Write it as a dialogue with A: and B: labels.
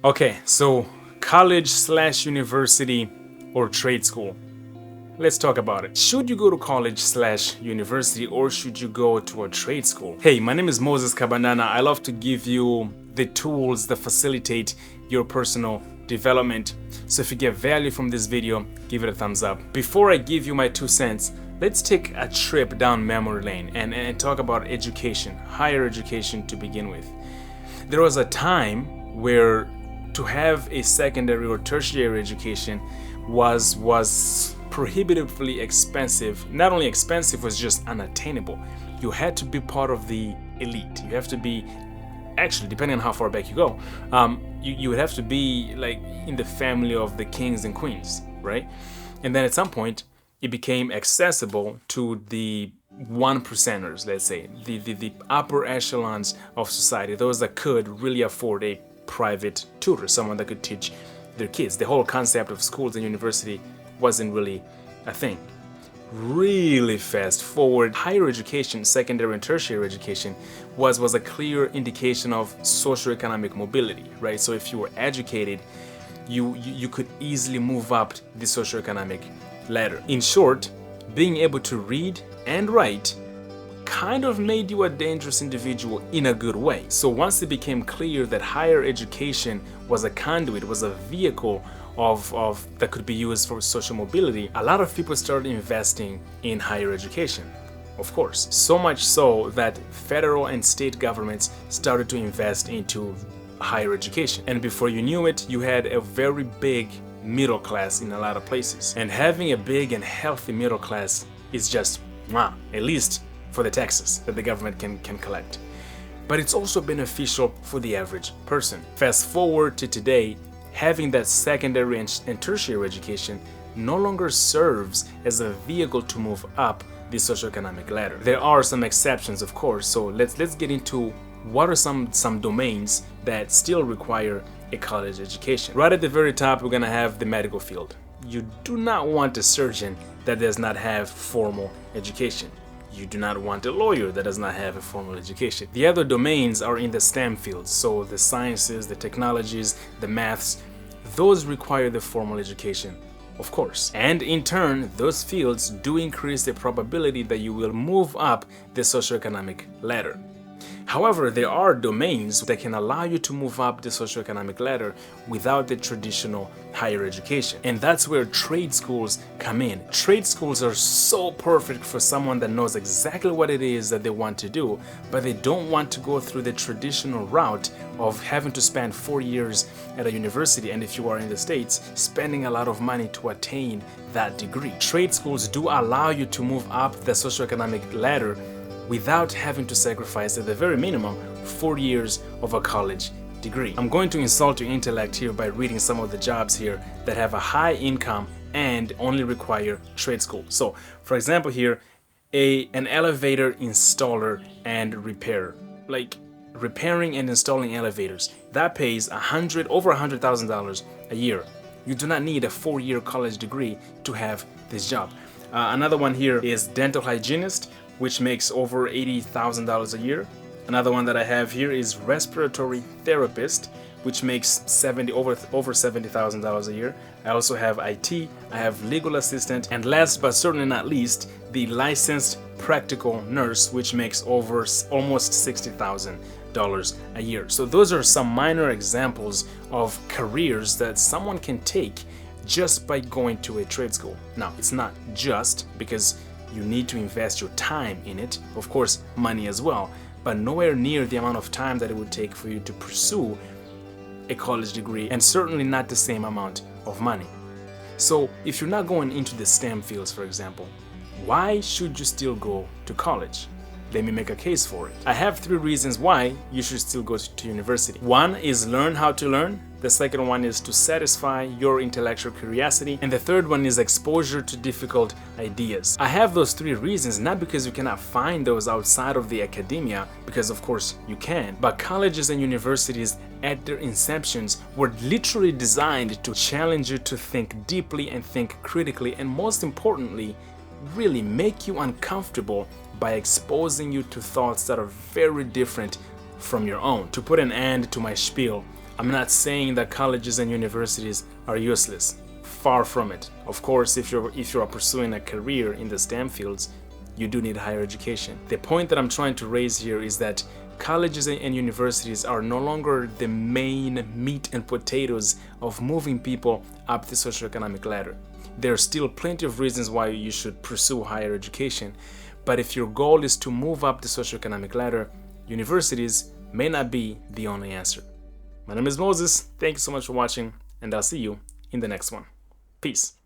A: Okay, so college slash university or trade school. Let's talk about it. Should you go to college slash university or should you go to a trade school? Hey, my name is Moses Kabandana. I love to give you the tools that facilitate your personal development. So if you get value from this video, give it a thumbs up. Before I give you my 2 cents, let's take a trip down memory lane and talk about education, higher education to begin with. There was a time where to have a secondary or tertiary education was prohibitively expensive. Not only expensive, was just unattainable. You had to be part of the elite. You have to be, actually, depending on how far back you go, you would have to be like in the family of the kings and queens, right? And then at some point, it became accessible to the 1%ers, let's say, the upper echelons of society, those that could really afford a private tutor, someone that could teach their kids. The whole concept of schools and university wasn't really a thing. Really fast forward, higher education, secondary and tertiary education was a clear indication of socioeconomic mobility, right? So if you were educated, you could easily move up the socioeconomic ladder. In short, being able to read and write kind of made you a dangerous individual in a good way. So once it became clear that higher education was a conduit, was a vehicle of that could be used for social mobility, a lot of people started investing in higher education. Of course, so much so that federal and state governments started to invest into higher education. And before you knew it, you had a very big middle class in a lot of places. And having a big and healthy middle class is just, at least for the taxes that the government can collect. But it's also beneficial for the average person. Fast forward to today, having that secondary and tertiary education no longer serves as a vehicle to move up the socioeconomic ladder. There are some exceptions, of course, so let's get into what are some domains that still require a college education. Right at the very top, we're gonna have the medical field. You do not want a surgeon that does not have formal education. You do not want a lawyer that does not have a formal education. The other domains are in the STEM fields, so the sciences, the technologies, the maths, those require the formal education, of course. And in turn, those fields do increase the probability that you will move up the socioeconomic ladder. However, there are domains that can allow you to move up the socioeconomic ladder without the traditional higher education. And that's where trade schools come in. Trade schools are so perfect for someone that knows exactly what it is that they want to do, but they don't want to go through the traditional route of having to spend 4 years at a university, and if you are in the States, spending a lot of money to attain that degree. Trade schools do allow you to move up the socioeconomic ladder without having to sacrifice, at the very minimum, 4 years of a college degree. I'm going to insult your intellect here by reading some of the jobs here that have a high income and only require trade school. So, for example here, an elevator installer and repairer, like repairing and installing elevators, that pays over $100,000 a year. You do not need a 4-year college degree to have this job. Another one here is dental hygienist, which makes over $80,000 a year. Another one that I have here is respiratory therapist, which makes over $70,000 a year. I also have IT, I have legal assistant, and last but certainly not least, the licensed practical nurse, which makes over almost $60,000 a year. So those are some minor examples of careers that someone can take just by going to a trade school. Now, it's not just, because you need to invest your time in it, of course money as well, but nowhere near the amount of time that it would take for you to pursue a college degree, and certainly not the same amount of money. So if you're not going into the STEM fields, for example, why should you still go to college? Let me make a case for it. I have 3 reasons why you should still go to university. One is learn how to learn. The second one is to satisfy your intellectual curiosity. And the third one is exposure to difficult ideas. I have those 3 reasons not because you cannot find those outside of the academia, because of course you can, but colleges and universities at their inceptions were literally designed to challenge you to think deeply and think critically, and most importantly, really make you uncomfortable by exposing you to thoughts that are very different from your own. To put an end to my spiel, I'm not saying that colleges and universities are useless. Far from it. Of course, if you're pursuing a career in the STEM fields, you do need higher education. The point that I'm trying to raise here is that colleges and universities are no longer the main meat and potatoes of moving people up the socioeconomic ladder. There are still plenty of reasons why you should pursue higher education, but if your goal is to move up the socioeconomic ladder, universities may not be the only answer. My name is Moses. Thank you so much for watching, and I'll see you in the next one. Peace.